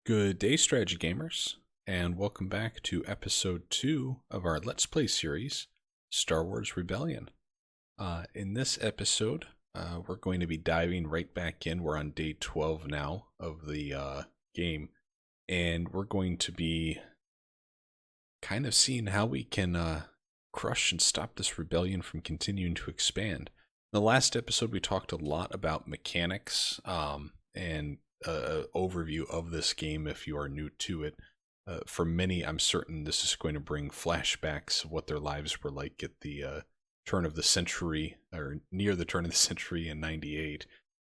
Good day, strategy gamers, and welcome back to episode 2 of our Let's Play series, Star Wars Rebellion. In this episode, we're going to be diving right back in. We're on day 12 now of the game, and we're going to be kind of seeing how we can crush and stop this rebellion from continuing to expand. In the last episode, we talked a lot about mechanics and overview of this game if you are new to it. For many, I'm certain this is going to bring flashbacks of what their lives were like at the turn of the century, or near the turn of the century in 98,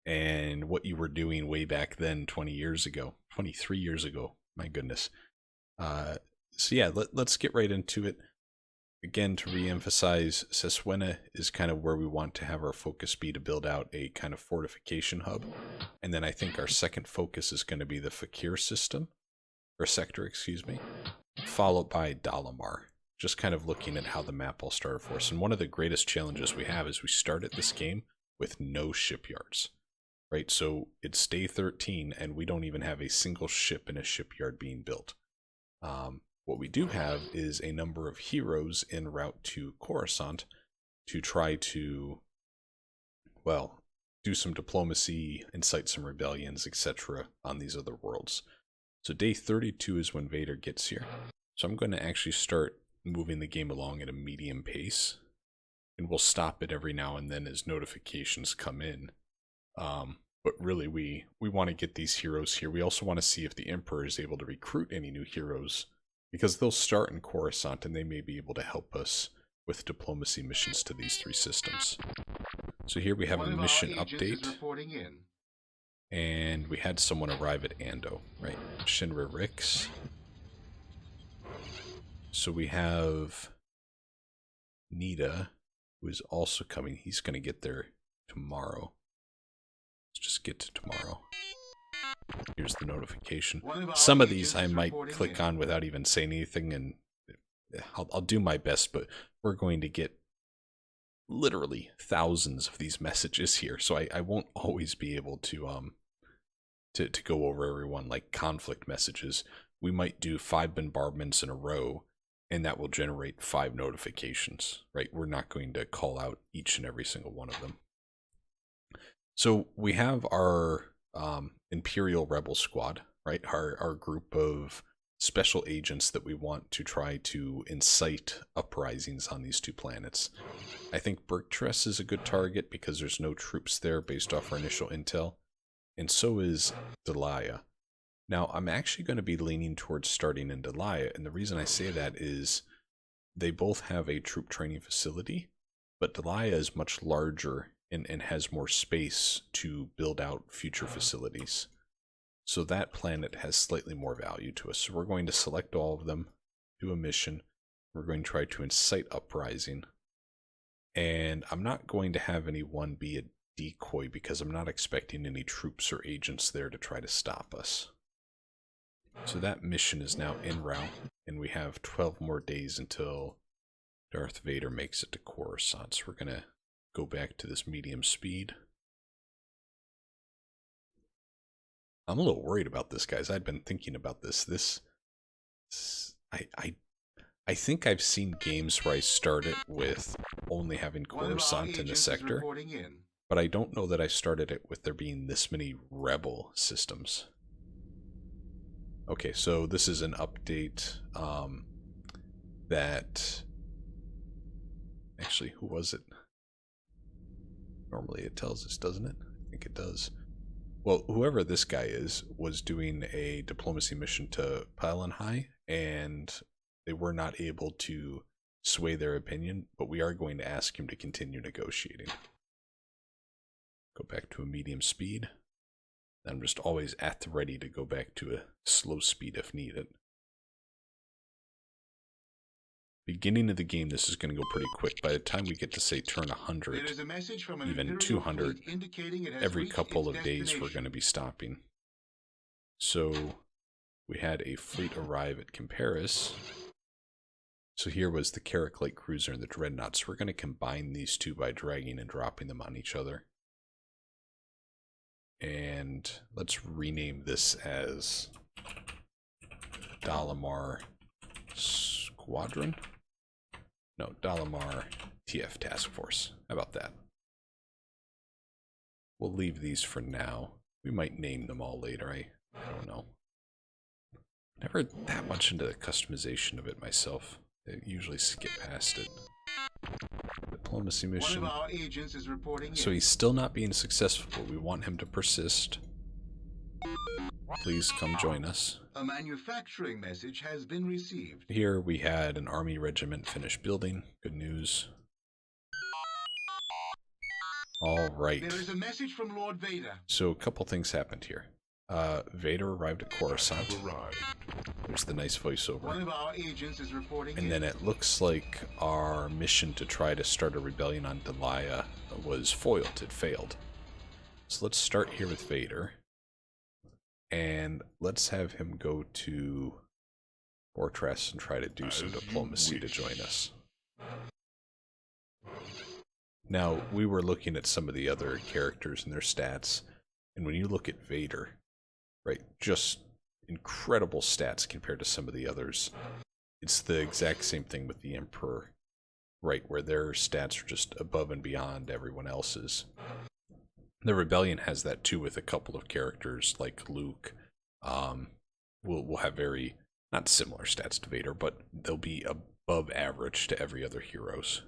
and what you were doing way back then 20 years ago, 23 years ago, my goodness. So yeah, let's get right into it. Again, to re-emphasize, Ceswena is kind of where we want to have our focus be to build out a kind of fortification hub. And then I think our second focus is going to be the Fakir system, or sector, excuse me, followed by Dalamar. Just kind of looking at how the map all started for us. And one of the greatest challenges we have is we started this game with no shipyards, right? So it's day 13 and we don't even have a single ship in a shipyard being built. What we do have is a number of heroes en route to Coruscant to try to, well, do some diplomacy, incite some rebellions, etc. on these other worlds. So day 32 is when Vader gets here. So I'm going to actually start moving the game along at a medium pace, and we'll stop it every now and then as notifications come in. But really, we want to get these heroes here. We also want to see if the Emperor is able to recruit any new heroes, because they'll start in Coruscant and they may be able to help us with diplomacy missions to these three systems. So here we have a mission update. And we had someone arrive at Ando, right? Shinra Rix. So we have Nita, who is also coming. He's going to get there tomorrow. Let's just get to tomorrow. Here's the notification. Some of these I might click on without even saying anything, and I'll do my best, but we're going to get literally thousands of these messages here, so I won't always be able to go over everyone like conflict messages. We might do 5 bombardments in a row, and that will generate 5 notifications, right? We're not going to call out each and every single one of them. So we have our Imperial Rebel Squad, right? Our group of special agents that we want to try to incite uprisings on these 2 planets. I think Berktress is a good target because there's no troops there based off our initial intel, and so is Delia. Now, I'm actually going to be leaning towards starting in Delia, and the reason I say that is they both have a troop training facility, but Delia is much larger and has more space to build out future facilities. So that planet has slightly more value to us. So we're going to select all of them, do a mission. We're going to try to incite uprising. And I'm not going to have any one be a decoy because I'm not expecting any troops or agents there to try to stop us. So that mission is now en route, and we have 12 more days until Darth Vader makes it to Coruscant. So we're going to go back to this medium speed. I'm a little worried about this, guys. I'd been thinking about this. I think I've seen games where I started with only having Coruscant in the sector, but I don't know that I started it with there being this many rebel systems. Okay, so this is an update that... Actually, who was it? Normally it tells us, doesn't it? I think it does. Well, whoever this guy is was doing a diplomacy mission to Pylon High, and they were not able to sway their opinion, but we are going to ask him to continue negotiating. Go back to a medium speed. I'm just always at the ready to go back to a slow speed if needed. Beginning of the game, this is going to go pretty quick. By the time we get to, say, turn 100, even 200, every couple of days we're going to be stopping. So we had a fleet arrive at Comparis. So here was the Carrack Light Cruiser and the Dreadnought. So we're going to combine these 2 by dragging and dropping them on each other. And let's rename this as Dalamar Squadron? No, Dalamar TF Task Force. How about that? We'll leave these for now. We might name them all later. I don't know. Never that much into the customization of it myself. I usually skip past it. Diplomacy mission. One of our agents is reporting So he's still not being successful, but we want him to persist. Please come join us. A manufacturing message has been received. Here we had an army regiment finish building. Good news. All right. There is a message from Lord Vader. So a couple things happened here. Vader arrived at Coruscant. There's the nice voiceover. One of our agents is reporting And then it looks like our mission to try to start a rebellion on Delia was foiled. It failed. So let's start here with Vader. And let's have him go to Fortress and try to do some diplomacy to join us. Now, we were looking at some of the other characters and their stats. And when you look at Vader, right, just incredible stats compared to some of the others. It's the exact same thing with the Emperor, right, where their stats are just above and beyond everyone else's. The Rebellion has that too with a couple of characters like Luke. Will have very, not similar stats to Vader, but they'll be above average to every other heroes.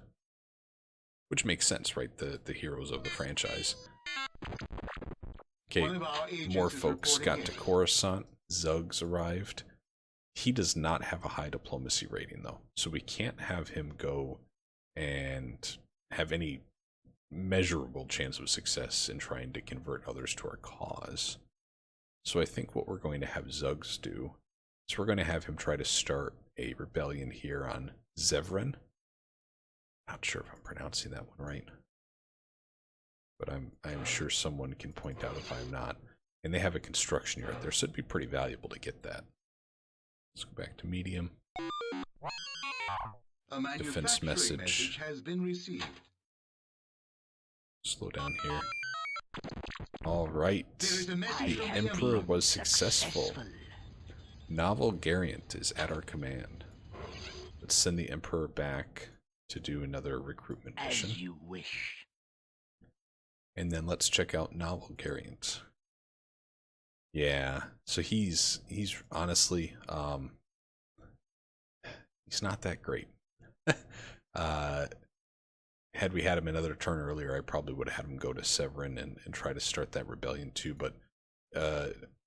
Which makes sense, right? The heroes of the franchise. Okay, more folks got to Coruscant. Zug's arrived. He does not have a high diplomacy rating, though. So we can't have him go and have any measurable chance of success in trying to convert others to our cause. So I think what we're going to have Zugs do is we're going to have him try to start a rebellion here on Zevran. Not sure if I'm pronouncing that one right, but I'm sure someone can point out if I'm not. And they have a construction yard there, so it'd be pretty valuable to get that. Let's go back to medium. A Defense message has been received. Slow down here. All right. The Emperor was successful. Novel Variant is at our command. Let's send the Emperor back to do another recruitment mission. As you wish. And then let's check out Novel Variant. Yeah, so he's honestly he's not that great. Had we had him another turn earlier, I probably would have had him go to Severin and try to start that rebellion too, but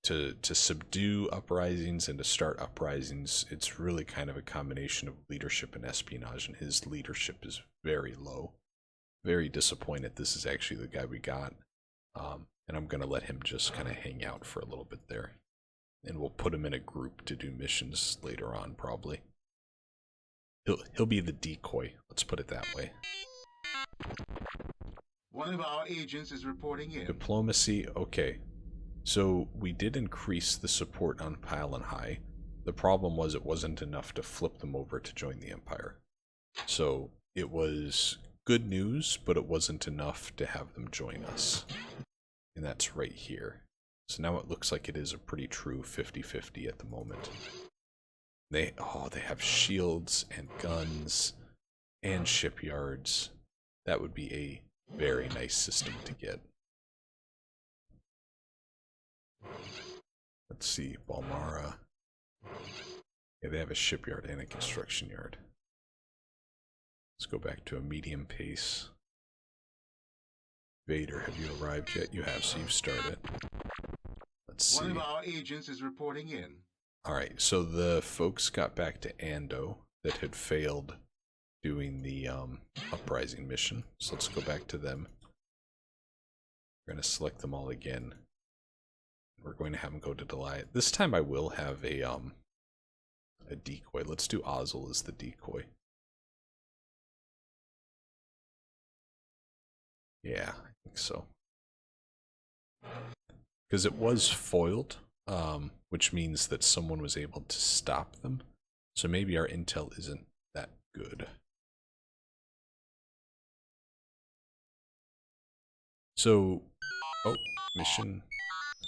to subdue uprisings and to start uprisings, it's really kind of a combination of leadership and espionage, and his leadership is very low. Very disappointed this is actually the guy we got. And I'm going to let him just kind of hang out for a little bit there. And we'll put him in a group to do missions later on, probably. He'll be the decoy, let's put it that way. One of our agents is reporting in. Diplomacy, okay. So we did increase the support on Pile High. The problem was it wasn't enough to flip them over to join the Empire. So it was good news, but it wasn't enough to have them join us. And that's right here. So now it looks like it is a pretty true 50-50 at the moment. They have shields and guns and shipyards. That would be a very nice system to get. Let's see, Balmara. Yeah, they have a shipyard and a construction yard. Let's go back to a medium pace. Vader, have you arrived yet? You have, so you've started. Let's see. One of our agents is reporting in. Alright, so the folks got back to Ando that had failed doing the uprising mission. So let's go back to them. We're going to select them all again. We're going to have them go to Delia. This time I will have a decoy. Let's do Ozzel as the decoy. Yeah, I think so. Because it was foiled, which means that someone was able to stop them. So maybe our intel isn't that good. So, mission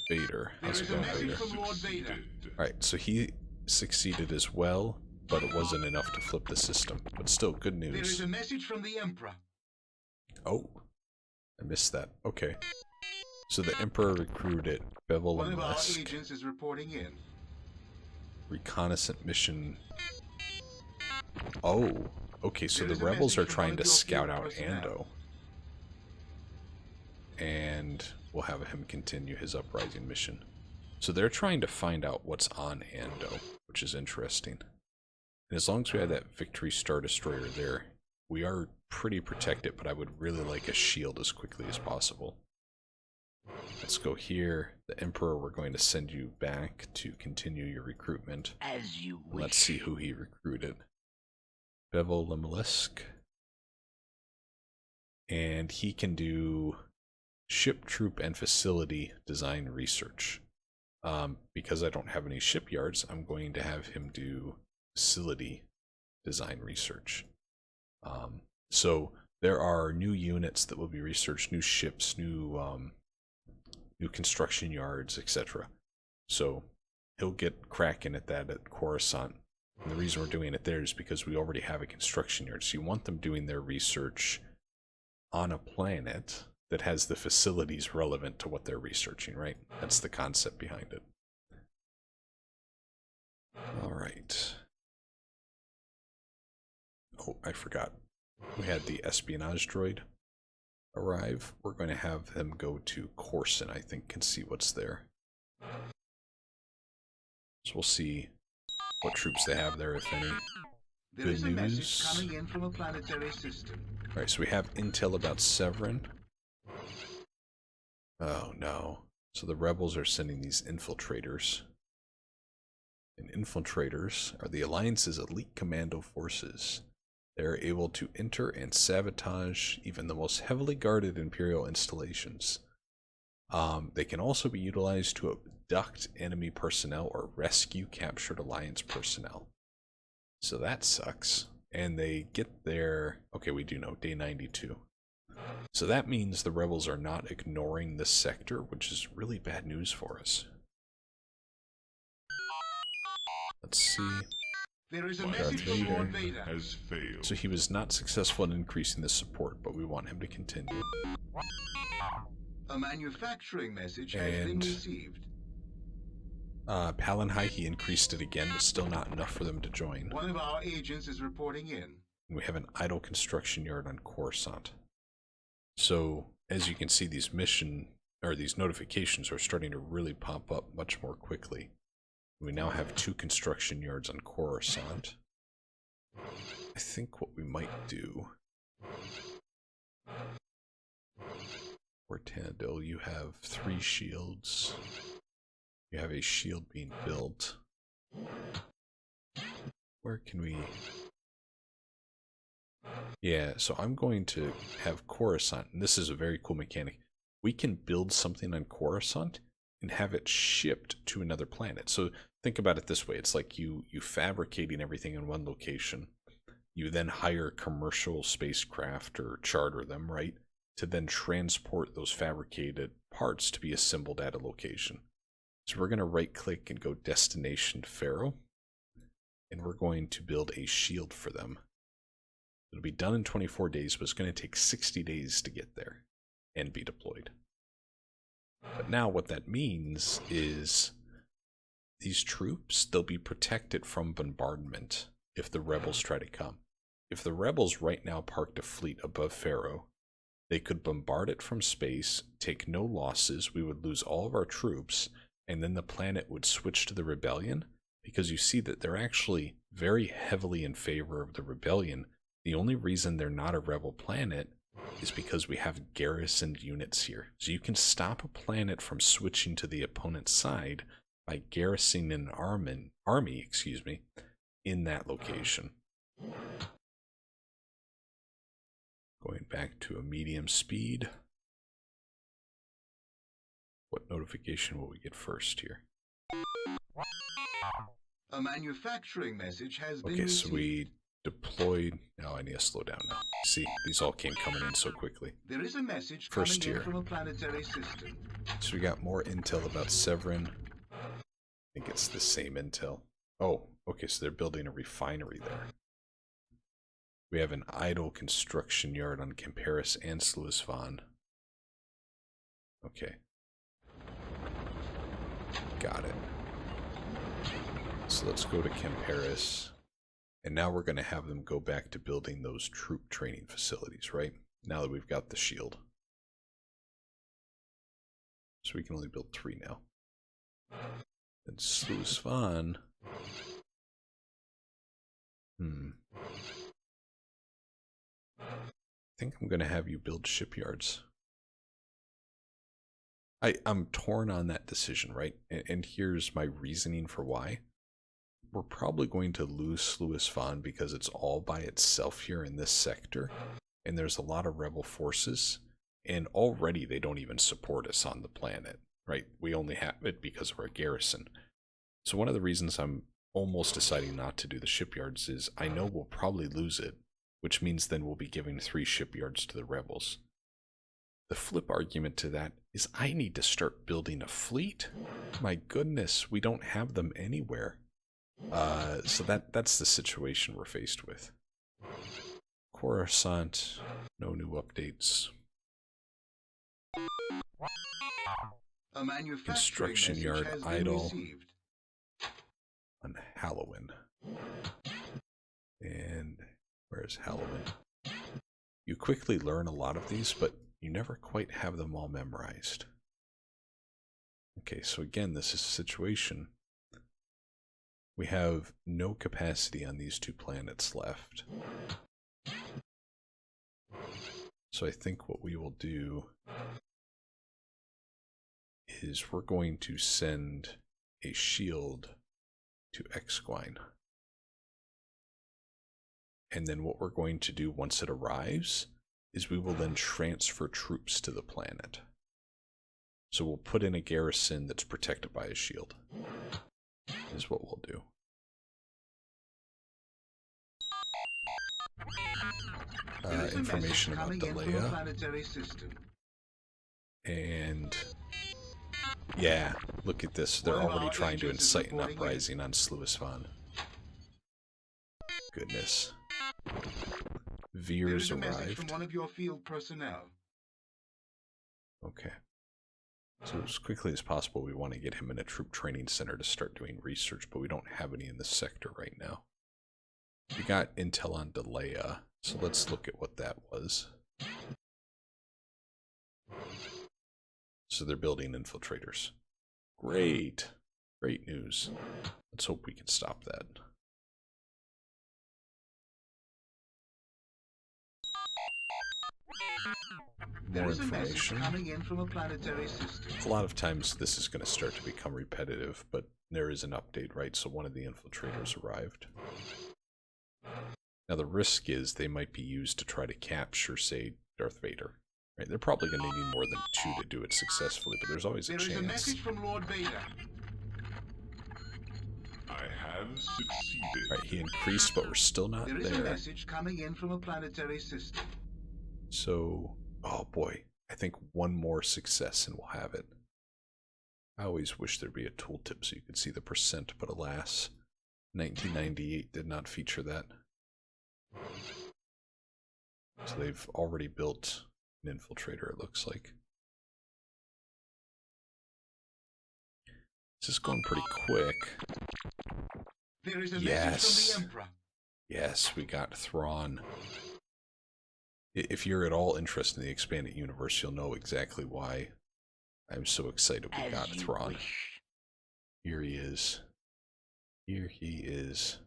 Vader. How's it going, Vader? Alright, so he succeeded as well, but it wasn't enough to flip the system. But still, good There is news. a message from the Emperor. Oh, I missed that. Okay. So the Emperor recruited Bevel One and of our Lesk. agents is reporting in. Reconnaissance mission. Oh, okay, so There the is a rebels are message from trying one to of your scout field out personnel. Ando. And we'll have him continue his uprising mission. So they're trying to find out what's on Ando, which is interesting. And as long as we have that Victory Star Destroyer there, we are pretty protected, but I would really like a shield as quickly as possible. Let's go here. The Emperor, we're going to send you back to continue your recruitment. As you wish. Let's see who he recruited. Bevel Lemelisk. And he can do ship, troop, and facility design research. Because I don't have any shipyards, I'm going to have him do facility design research. So there are new units that will be researched, new ships, new construction yards, etc. So he'll get cracking at that at Coruscant. And the reason we're doing it there is because we already have a construction yard. So you want them doing their research on a planet that has the facilities relevant to what they're researching, right? That's the concept behind it. All right. Oh, I forgot. We had the espionage droid arrive. We're going to have them go to Coruscant, I think, and see what's there. So we'll see what troops they have there, if any. There is a message coming in from a planetary system. Alright, so we have intel about Severin. Oh no. So the rebels are sending these infiltrators. And infiltrators are the Alliance's elite commando forces. They are able to enter and sabotage even the most heavily guarded Imperial installations. They can also be utilized to abduct enemy personnel or rescue captured Alliance personnel. So that sucks. And they get there... Okay, we do know, day 92. So that means the rebels are not ignoring this sector, which is really bad news for us. Let's see. There is a Darth message from Lord Vader Vader. has failed. So he was not successful in increasing the support, but we want him to continue. A manufacturing message has been And received. Palanhai, he increased it again, but still not enough for them to join. One of our agents is reporting in. And we have an idle construction yard on Coruscant. So, as you can see, these notifications are starting to really pop up much more quickly. We now have 2 construction yards on Coruscant. I think what we might do... For Tanadil, you have 3 shields. You have a shield being built. Where can we... Yeah, so I'm going to have Coruscant, and this is a very cool mechanic. We can build something on Coruscant and have it shipped to another planet. So think about it this way. It's like you fabricating everything in one location. You then hire commercial spacecraft or charter them, right? To then transport those fabricated parts to be assembled at a location. So we're going to right click and go Destination Pharaoh. And we're going to build a shield for them. It'll be done in 24 days, but it's going to take 60 days to get there and be deployed. But now what that means is these troops, they'll be protected from bombardment if the rebels try to come. If the rebels right now parked a fleet above Pharaoh, they could bombard it from space, take no losses, we would lose all of our troops, and then the planet would switch to the rebellion, because you see that they're actually very heavily in favor of the rebellion. The only reason they're not a rebel planet is because we have garrisoned units here. So you can stop a planet from switching to the opponent's side by garrisoning an army, in that location. Going back to a medium speed. What notification will we get first here? A manufacturing message has been Okay, received. so we deployed... Oh, I need to slow down now. See, these all came coming in so quickly. There is a message First coming tier. in from a planetary system. So we got more intel about Severin. I think it's the same intel. Oh, okay, so they're building a refinery there. We have an idle construction yard on Camperis and Sluisvan. Okay. Got it. So let's go to Camperis. And now we're going to have them go back to building those troop training facilities, right? Now that we've got the shield. So we can only build 3 now. And Sluisvan. I think I'm going to have you build shipyards. I'm torn on that decision, right? And here's my reasoning for why. We're probably going to lose Sluisvan because it's all by itself here in this sector. And there's a lot of rebel forces. And already they don't even support us on the planet, right? We only have it because of our garrison. So one of the reasons I'm almost deciding not to do the shipyards is I know we'll probably lose it, which means then we'll be giving 3 shipyards to the rebels. The flip argument to that is I need to start building a fleet. My goodness, we don't have them anywhere. So that's the situation we're faced with. Coruscant, no new updates. A manufacturing Construction message yard has been idle received. on Halloween. And where's Halloween? You quickly learn a lot of these, but you never quite have them all memorized. Okay, so again, this is a situation. We have no capacity on these 2 planets left. So I think what we will do is we're going to send a shield to Exquine. And then what we're going to do once it arrives is we will then transfer troops to the planet. So we'll put in a garrison that's protected by a shield. Is what we'll do. Information about Delea. And yeah, look at this. They're already trying to incite an uprising on Sluisvan. Goodness. Veers arrived. From one of your field personnel. Okay. So as quickly as possible, we want to get him in a troop training center to start doing research, but we don't have any in this sector right now. We got intel on Delea, so let's look at what that was. So they're building infiltrators. Great. Great news. Let's hope we can stop that. More information. Coming in from a planetary system. A lot of times this is going to start to become repetitive, but there is an update, right? So one of the infiltrators arrived. Now the risk is they might be used to try to capture, say, Darth Vader. Right? They're probably going to need more than 2 to do it successfully, but there's always a chance. There is a message from Lord Vader. I have succeeded. Right, he increased, but we're still not there. There is a message coming in from a planetary system. So, oh boy, I think one more success and we'll have it. I always wish there'd be a tooltip so you could see the percent, but alas, 1998 did not feature that. So they've already built an infiltrator, it looks like. This is going pretty quick. There is a message from the Emperor. Yes, we got Thrawn. If you're at all interested in the expanded universe, you'll know exactly why I'm so excited we got Thrawn. Here he is. Here he is.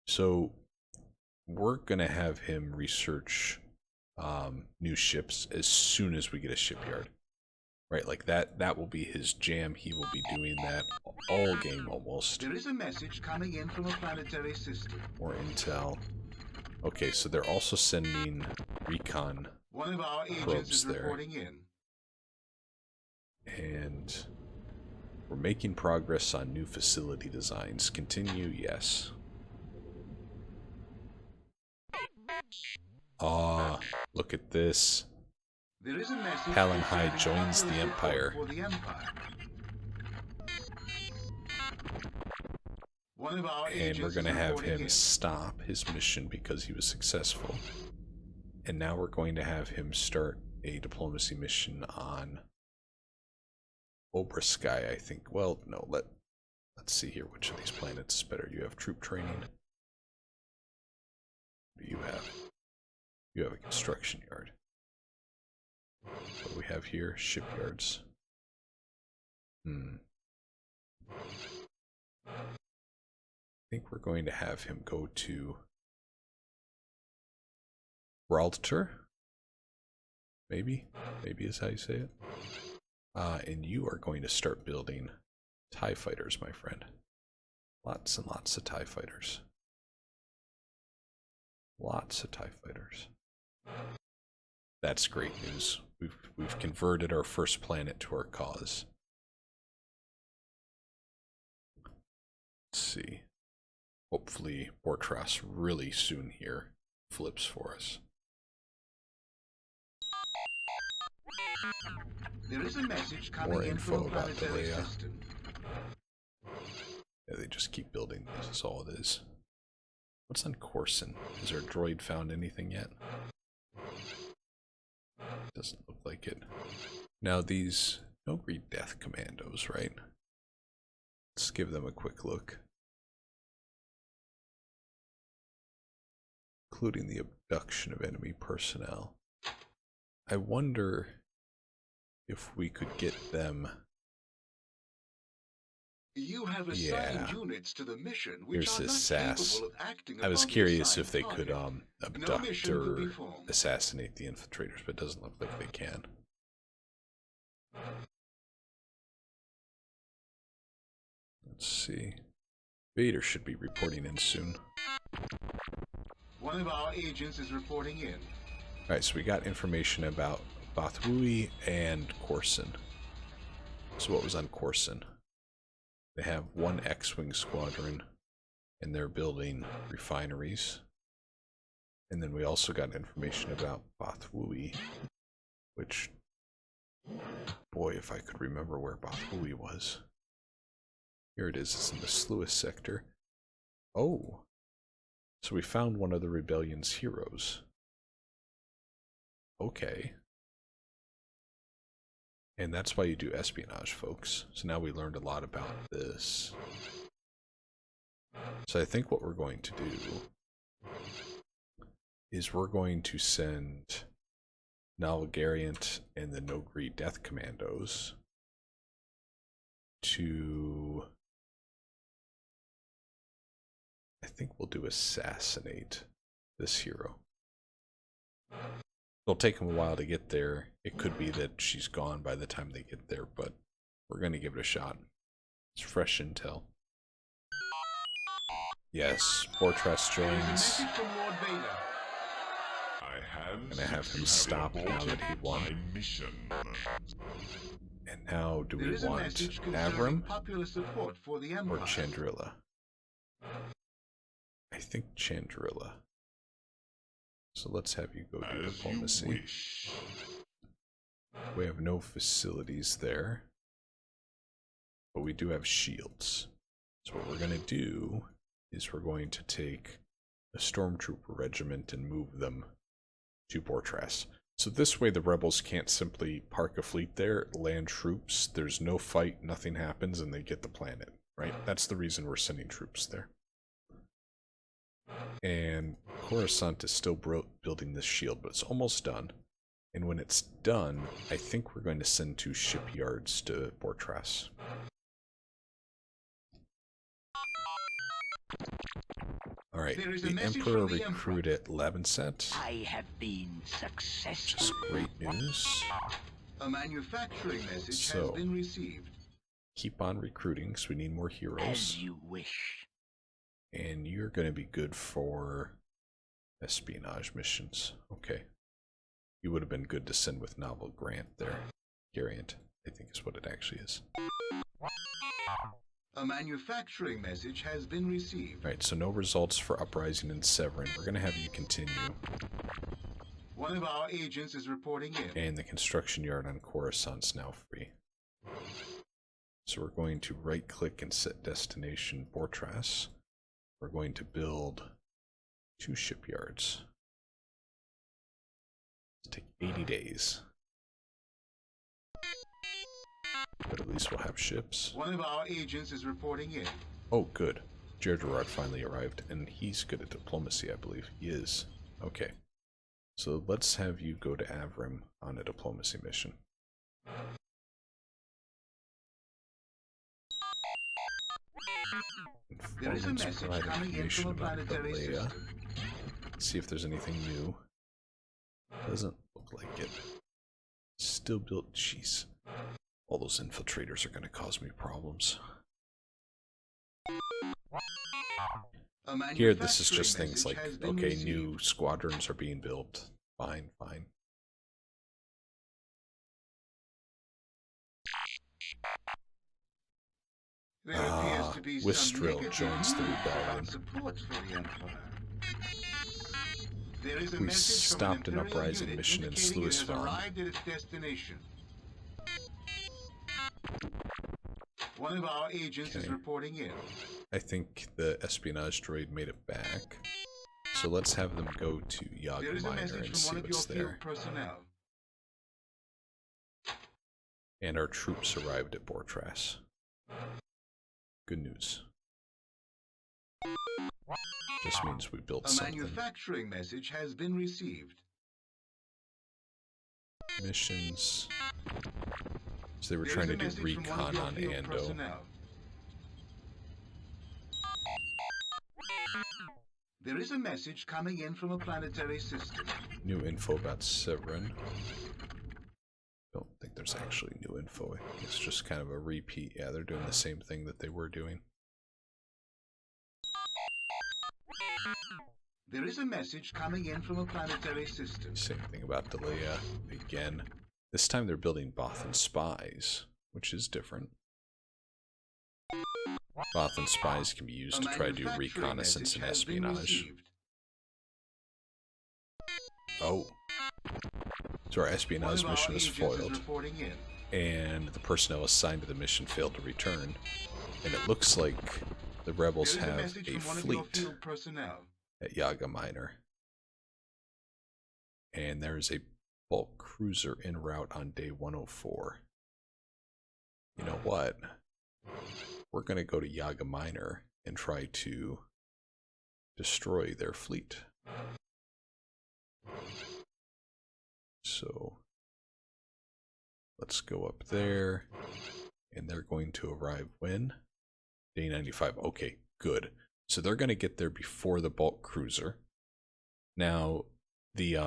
So, we're going to have him research new ships as soon as we get a shipyard. Right, like that will be his jam. He will be doing that all game almost. There is a message coming in from a planetary system. More intel. Okay, so they're also sending recon One of our agents probes is there. reporting in. And we're making progress on new facility designs. Continue, yes. Ah, look at this. There is a message Talon High joins the concerning Empire. for the Empire. One of our And we're agents going to is have reporting him in. stop his mission because he was successful. And now we're going to have him start a diplomacy mission on Obrisky, I think. Well, no, let's see here which of these planets is better. You have troop training. What do you have? You have a construction yard. What do we have here? Shipyards. I think we're going to have him go to Gibraltar. Maybe is how you say it. And you are going to start building TIE fighters, my friend. Lots and lots of TIE fighters. Lots of TIE fighters. That's great news. We've converted our first planet to our cause. Let's see. Hopefully Bortras really soon here flips for us. There is a message coming More in from info a about the planetary Leia. system. Yeah, they just keep building these, that's all it is. What's on Corson? Has our droid found anything yet? Doesn't look like it. Now these Nogri Death Commandos, right? Let's give them a quick look. Including the abduction of enemy personnel. I wonder if we could get them. You have assigned units to the mission which Here's are this not SAS. capable of acting I was upon the curious if assigned they could target. No abduct mission will be or formed. assassinate the infiltrators, but it doesn't look like they can. Let's see. Vader should be reporting in soon. One of our agents is reporting in. Alright, so we got information about Bathwui and Corson. So what was on Corson? They have one X-Wing squadron, and they're building refineries. And then we also got information about Bathwui, which, boy, if I could remember where Bathwui was. Here it is, it's in the Sluis sector. Oh, so we found one of the rebellion's heroes. Okay. And that's why you do espionage, folks. So now we learned a lot about this. So I think what we're going to do is we're going to send Nalgariant and the Nogri Death Commandos to... I think we'll do assassinate this hero. It'll take them a while to get there. It could be that she's gone by the time they get there, but we're going to give it a shot. It's fresh intel. Yes, Bortras joins. Message from Lord Vader. I'm going to have him stop now that he won. And now, do There we is a want message concerning Avram popular support for the or Empire. Chandrilla? I think Chandrilla. So let's have you go do diplomacy. We have no facilities there, but we do have shields. So what we're going to do is we're going to take a stormtrooper regiment and move them to Bortras. So this way the rebels can't simply park a fleet there, land troops, there's no fight, nothing happens, and they get the planet, right? That's the reason we're sending troops there. And Coruscant is still building this shield, but it's almost done. And when it's done, I think we're going to send 2 shipyards to Bortras. Alright, the Emperor recruited Labenset. I have been successful. Just great news. A manufacturing message So, has been received. Keep on recruiting, because we need more heroes. As you wish. And you're going to be good for espionage missions. Okay. You would have been good to send with Novel Grant there. Gariant, I think is what it actually is. A manufacturing message has been received. Alright, so no results for Uprising and Severin. We're going to have you continue. One of our agents is reporting in. And the construction yard on Coruscant's now free. So we're going to right click and set destination Fortress. We're going to build 2 shipyards. It'll take 80 days. But at least we'll have ships. One of our agents is reporting in. Oh, good. Gerard finally arrived, and he's good at diplomacy, I believe. He is. Okay. So let's have you go to Avrim on a diplomacy mission. There is a Informants message provide coming in information from a about planetary Balea. system. See if there's anything new. Doesn't look like it. Still built. Jeez. All those infiltrators are going to cause me problems. Here, this is just things like, okay, new squadrons are being built. Fine, fine. There appears to be some Wistrel negative joins the news rebellion. about support for the Empire. There is a We message from stopped an Imperial uprising unit mission in indicating it has Sluisvan. arrived at its destination. One of our agents is reporting in. I think the espionage droid made it back. So let's have them go to There is a Yaga Minor message and from see one of your what's field there. personnel. And our troops arrived at Fortress. Good news. Just means we built A something. manufacturing message has been received. Missions. So they were There trying is to a do message from one of recon your on field Ando. personnel. There is a message coming in from a planetary system. New info about Severin. Don't think there's actually new info. It's just kind of a repeat. Yeah, they're doing the same thing that they were doing. There is a message coming in from a planetary system. Same thing about Delea again. This time they're building Bothan spies, which is different. Bothan spies can be used to try to do reconnaissance and espionage. Oh. So our espionage mission was foiled, and the personnel assigned to the mission failed to return. And it looks like the rebels have a fleet at Yaga Minor. And there's a bulk cruiser en route on day 104. You know what? We're going to go to Yaga Minor and try to destroy their fleet. So let's go up there, and they're going to arrive when? Day 95. Okay, good. So they're going to get there before the bulk cruiser. Now, the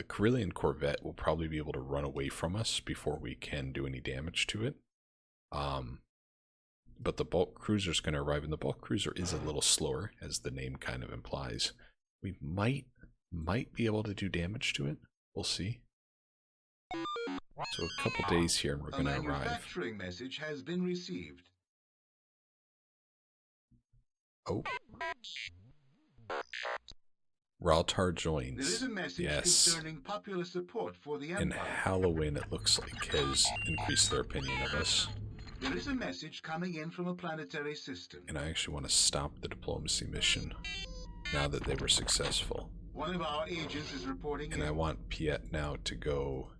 Carillion Corvette will probably be able to run away from us before we can do any damage to it. But the bulk cruiser is going to arrive, and the bulk cruiser is a little slower, as the name kind of implies. We might be able to do damage to it. We'll see. So a couple days here, and we're going to arrive. A manufacturing message has been received. Oh. Raltar joins. There is a message concerning popular support for the Empire. And Halloween, it looks like, has increased their opinion of us. There is a message coming in from a planetary system. And I actually want to stop the diplomacy mission now that they were successful. One of our agents is reporting and in. I want Piet now to go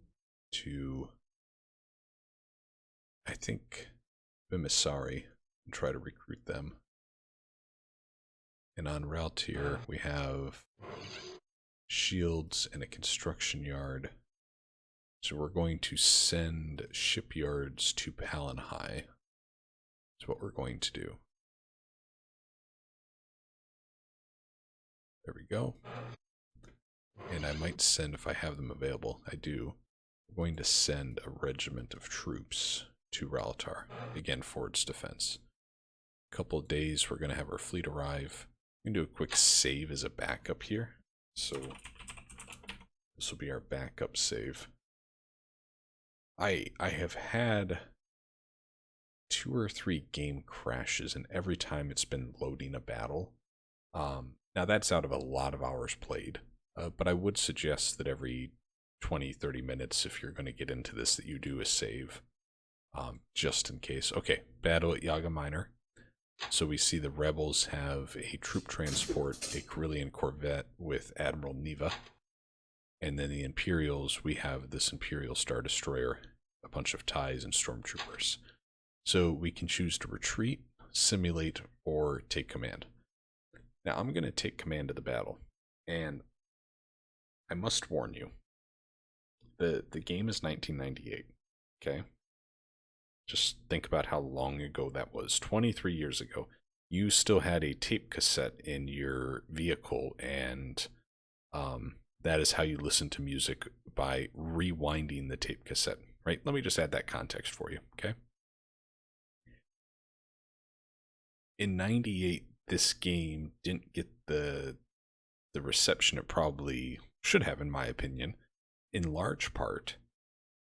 to, I think, Bimisari and try to recruit them. And on Raltier, we have shields and a construction yard. So we're going to send shipyards to Palanhai. That's what we're going to do. There we go. And I might send, if I have them available, I do. I'm going to send a regiment of troops to Raltar, again for its defense. A couple of days, we're going to have our fleet arrive. I'm going to do a quick save as a backup here. So this will be our backup save. I have had 2 or 3 game crashes, and every time it's been loading a battle. Now that's out of a lot of hours played, but I would suggest that every 20-30 minutes if you're going to get into this that you do a save, just in case. Okay, battle at Yaga Minor. So we see the rebels have a troop transport, a Carillion corvette with Admiral Neva. And then the Imperials, we have this Imperial Star Destroyer, a bunch of TIEs and Stormtroopers. So we can choose to retreat, simulate, or take command. Now I'm going to take command of the battle. And I must warn you, the game is 1998, okay? Just think about how long ago that was. 23 years ago. You still had a tape cassette in your vehicle, and that is how you listen to music, by rewinding the tape cassette, right? Let me just add that context for you, okay? In 98, this game didn't get the reception it probably should have, in my opinion, in large part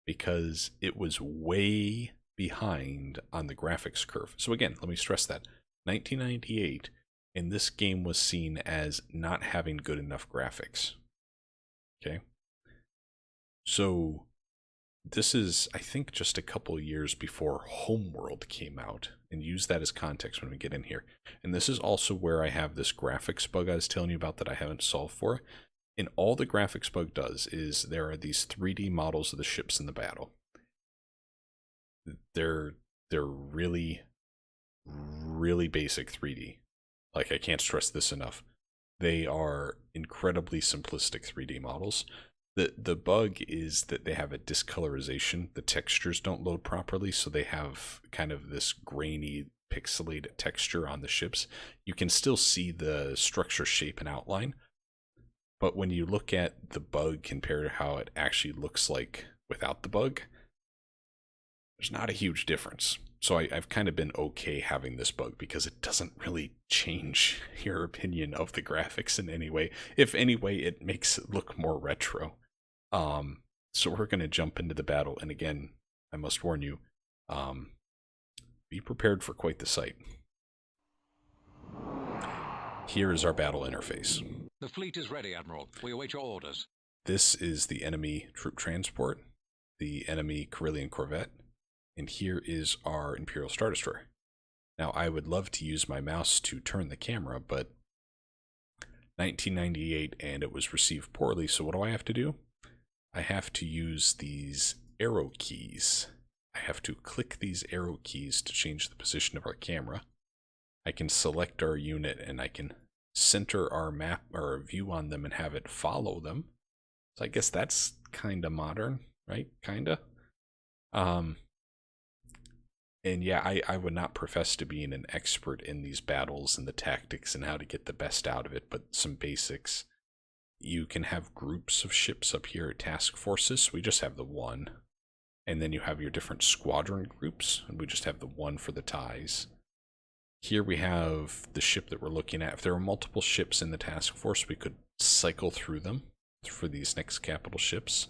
because it was way behind on the graphics curve. So again, let me stress that. 1998, and this game was seen as not having good enough graphics. Okay? So this is, I think, just a couple years before Homeworld came out, and use that as context when we get in here. And this is also where I have this graphics bug I was telling you about that I haven't solved for. And all the graphics bug does is there are these 3D models of the ships in the battle. They're really, really basic 3D. Like, I can't stress this enough. They are incredibly simplistic 3D models. The bug is that they have a discolorization. The textures don't load properly, so they have kind of this grainy, pixelated texture on the ships. You can still see the structure, shape, and outline, but when you look at the bug compared to how it actually looks like without the bug, there's not a huge difference. So I've kind of been okay having this bug because it doesn't really change your opinion of the graphics in any way. If any way, it makes it look more retro. So we're going to jump into the battle, and again, I must warn you, be prepared for quite the sight. Here is our battle interface. The fleet is ready, Admiral. We await your orders. This is the enemy troop transport, the enemy Carillion corvette, and here is our Imperial Star Destroyer. Now, I would love to use my mouse to turn the camera, but 1998, and it was received poorly, so what do I have to do? I have to use these arrow keys. I have to click these arrow keys to change the position of our camera. I can select our unit, and I can center our map or our view on them and have it follow them. So I guess that's kind of modern, right? Kinda. And yeah, I would not profess to being an expert in these battles and the tactics and how to get the best out of it, but some basics. You can have groups of ships up here at task forces. We just have the one. And then you have your different squadron groups, and we just have the one for the TIEs. Here we have the ship that we're looking at. If there were multiple ships in the task force, we could cycle through them for these next capital ships.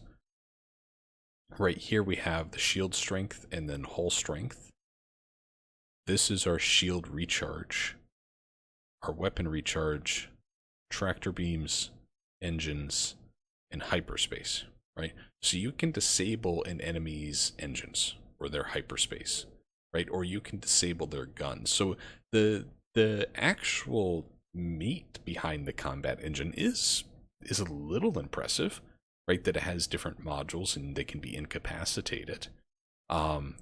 Right here we have the shield strength and then hull strength. This is our shield recharge, our weapon recharge, tractor beams, engines, and hyperspace, right? So you can disable an enemy's engines or their hyperspace, right? Or you can disable their guns. So the actual meat behind the combat engine is a little impressive, right? That it has different modules and they can be incapacitated.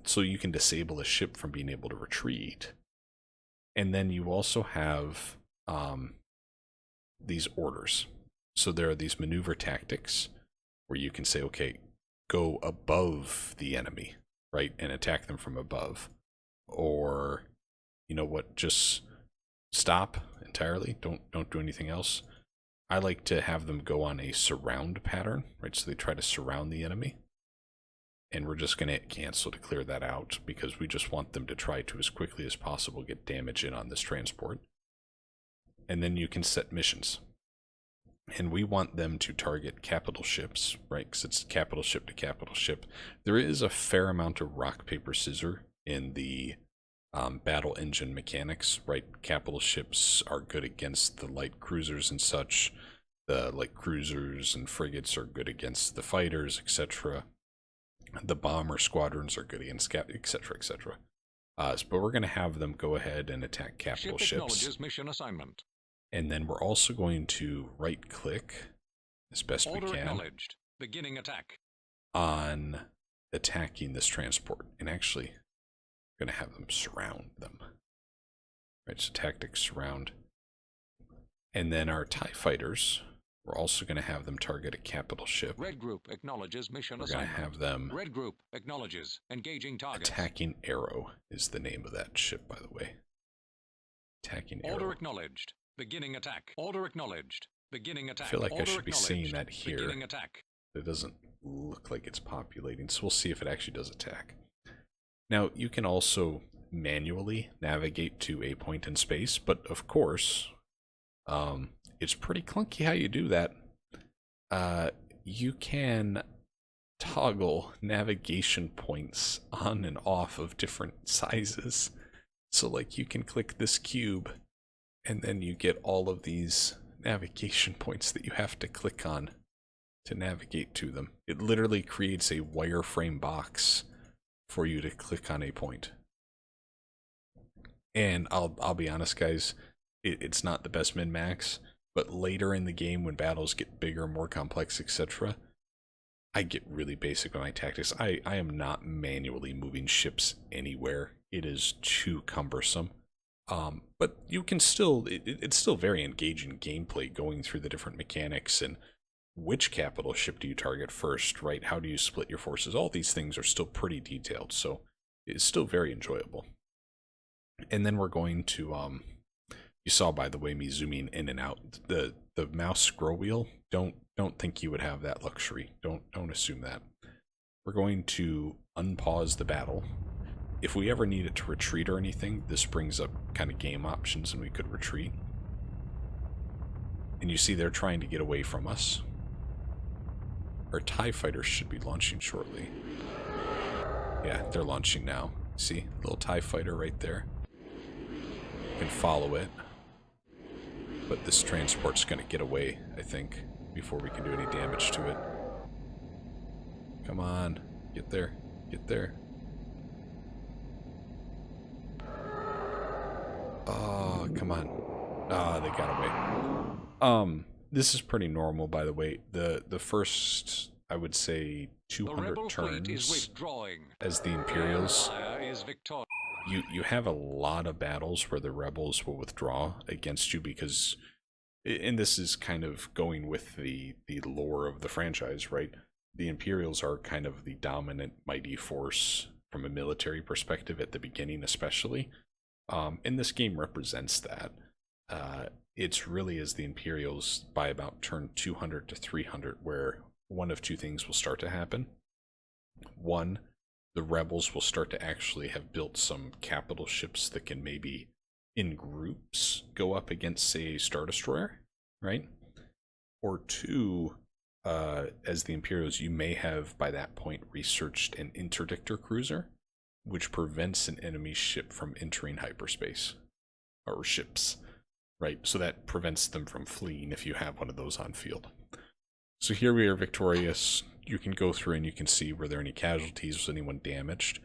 So you can disable a ship from being able to retreat. And then you also have these orders. So there are these maneuver tactics where you can say, okay, go above the enemy, right? And attack them from above. Or, you know what, just stop entirely. Don't do anything else. I like to have them go on a surround pattern, right? So they try to surround the enemy. And we're just going to cancel to clear that out because we just want them to try to, as quickly as possible, get damage in on this transport. And then you can set missions. And we want them to target capital ships, right? Because it's capital ship to capital ship. There is a fair amount of rock, paper, scissors in the battle engine mechanics, right? Capital ships are good against the light cruisers and such. The like cruisers and frigates are good against the fighters, etc. The bomber squadrons are good against etc. etc. But we're going to have them go ahead and attack capital Ship ships. acknowledges mission assignment. And then we're also going to right click as best we Order can acknowledged. Beginning attack. on attacking this transport. And actually, we're going to have them surround them. Right, so tactics surround. And then our TIE fighters, we're also going to have them target a capital ship. Red group acknowledges mission We're going assignment. to have them Red group acknowledges engaging targets. attacking Arrow is the name of that ship, by the way. Attacking Arrow. Order acknowledged. Beginning attack. Order acknowledged. Beginning attack. I feel like I Order should be seeing acknowledged. that here. Beginning attack. It doesn't look like it's populating, so we'll see if it actually does attack. Now, you can also manually navigate to a point in space, but of course, it's pretty clunky how you do that. You can toggle navigation points on and off of different sizes. So like you can click this cube and then you get all of these navigation points that you have to click on to navigate to them. It literally creates a wireframe box for you to click on a point. And I'll be honest, guys, it's not the best min-max, but later in the game when battles get bigger, more complex, etc., I get really basic with my tactics. I am not manually moving ships anywhere. It is too cumbersome. But you can still, it's still very engaging gameplay going through the different mechanics and which capital ship do you target first, right? How do you split your forces? All these things are still pretty detailed, so it's still very enjoyable. And then we're going to, you saw, by the way, me zooming in and out. The mouse scroll wheel, don't think you would have that luxury. Don't assume that. We're going to unpause the battle. If we ever need it to retreat or anything, this brings up kind of game options and we could retreat. And you see they're trying to get away from us. Our TIE fighters should be launching shortly. Yeah, they're launching now. See, little TIE fighter right there. You can follow it. But this transport's going to get away, I think, before we can do any damage to it. Come on, get there, get there. Oh, come on. Ah, they got away. This is pretty normal, by the way. The first, I would say, 200 turns as the Imperials, you have a lot of battles where the rebels will withdraw against you because, and this is kind of going with the lore of the franchise, right? The Imperials are kind of the dominant mighty force from a military perspective at the beginning, especially. And this game represents that. It's really as the Imperials by about turn 200 to 300 where one of two things will start to happen. One, the rebels will start to actually have built some capital ships that can maybe in groups go up against, say, a Star Destroyer, right? Or two, as the Imperials, you may have by that point researched an interdictor cruiser, which prevents an enemy ship from entering hyperspace, or ships, right? So that prevents them from fleeing if you have one of those on field. So here we are victorious. You can go through and you can see were there any casualties, was anyone damaged.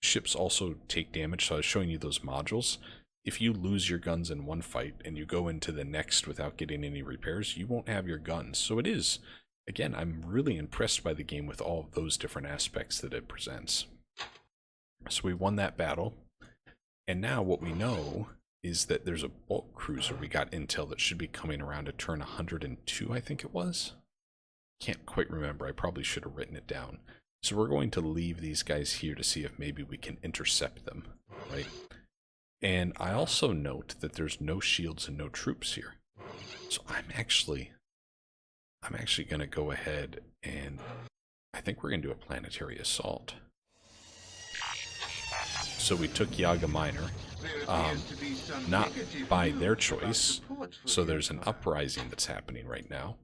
Ships also take damage, so I was showing you those modules. If you lose your guns in one fight and you go into the next without getting any repairs, you won't have your guns. So it is, again, I'm really impressed by the game with all of those different aspects that it presents. So we won that battle, and now what we know is that there's a bulk cruiser. We got intel that should be coming around to turn 102, I think it was. Can't quite remember. I probably should have written it down. So we're going to leave these guys here to see if maybe we can intercept them, right? And I also note that there's no shields and no troops here. So I'm actually going to go ahead and I think we're going to do a planetary assault. So we took Yaga Minor, not by their choice, so there's an uprising that's happening right now,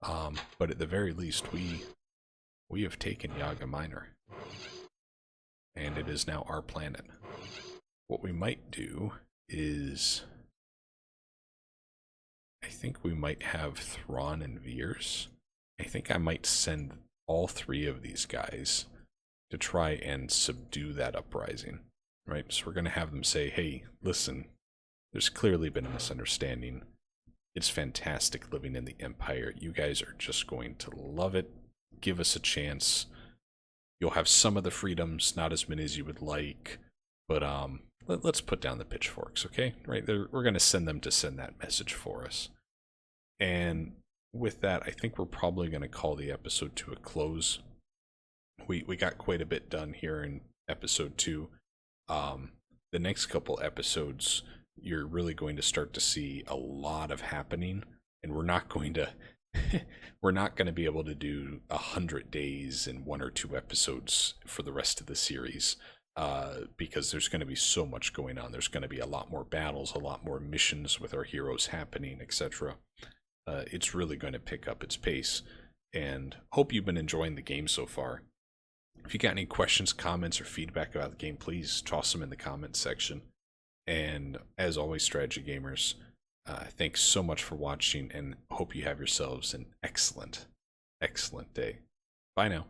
but at the very least we have taken Yaga Minor, and it is now our planet. What we might do is I think we might have Thrawn and Veers. I think I might send all three of these guys to try and subdue that uprising, right? So we're going to have them say, hey, listen, there's clearly been a misunderstanding. It's fantastic living in the Empire. You guys are just going to love it. Give us a chance. You'll have some of the freedoms, not as many as you would like, but let's put down the pitchforks, okay? Right? We're going to send them to send that message for us. And with that, I think we're probably going to call the episode to a close. We got quite a bit done here in episode 2. The next couple episodes, you're really going to start to see a lot of happening, and we're not going to be able to do 100 days in 1 or 2 episodes for the rest of the series, because there's going to be so much going on. There's going to be a lot more battles, a lot more missions with our heroes happening, etc. It's really going to pick up its pace, and hope you've been enjoying the game so far. If you got any questions, comments, or feedback about the game, please toss them in the comments section. And as always, strategy gamers, thanks so much for watching, and hope you have yourselves an excellent, excellent day. Bye now.